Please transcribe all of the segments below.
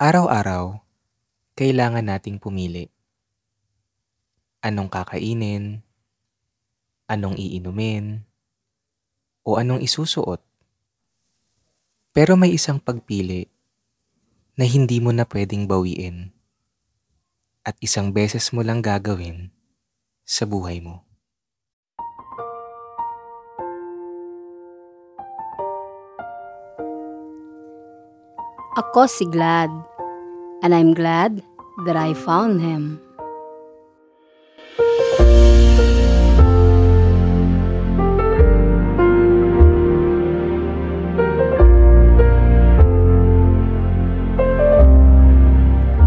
Araw-araw, kailangan nating pumili. Anong kakainin, anong iinumin, o anong isusuot. Pero may isang pagpili na hindi mo na pwedeng bawiin at isang beses mo lang gagawin sa buhay mo. Ako si Glad, and I'm glad that I found him.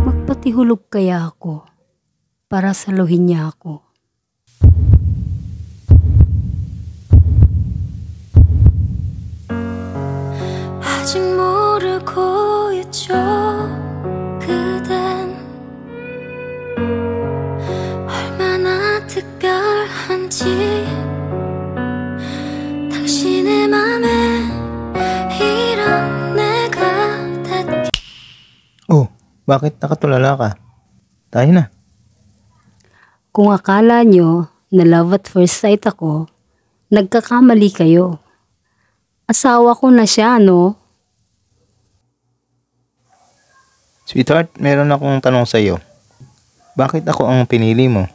Magpatihulog kaya ako para saluhin niya ako. 아직 모르고 있죠 그댄 얼마나 특별한지 당신의 맘에 이런 내가 됐기. Oh, bakit nakatulala ka? Tayo na. Kung akala nyo na love at first sight ako, nagkakamali kayo. Asawa ko na siya, no? Sweetheart, meron akong tanong sa'yo. Bakit ako ang pinili mo?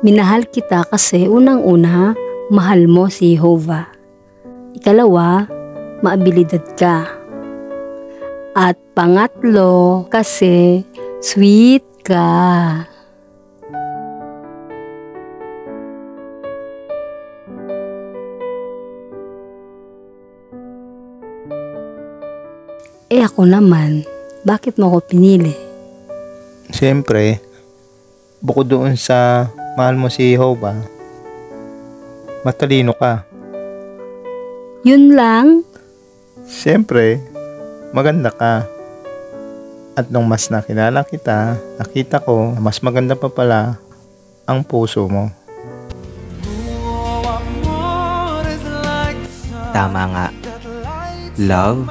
Minahal kita kasi unang-una, mahal mo si Jehovah. Ikalawa, maabilidad ka. At pangatlo, kasi sweet ka. Ako naman, bakit mo ako pinili? Siyempre, bukod doon sa mahal mo si Jehovah, matalino ka. Yun lang? Siyempre, maganda ka. At nung mas nakilala kita, nakita ko na mas maganda pa pala ang puso mo. Tama nga. Love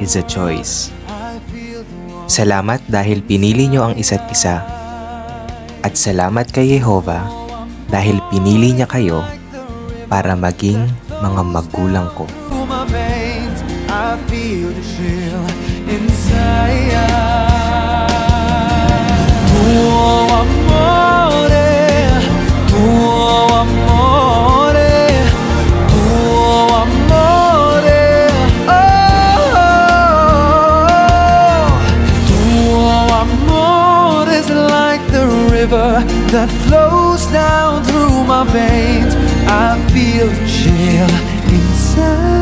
is a choice. Salamat dahil pinili nyo ang isa't isa. At salamat kay Jehovah dahil pinili niya kayo para maging mga magulang ko. That flows down through my veins. I feel the chill inside.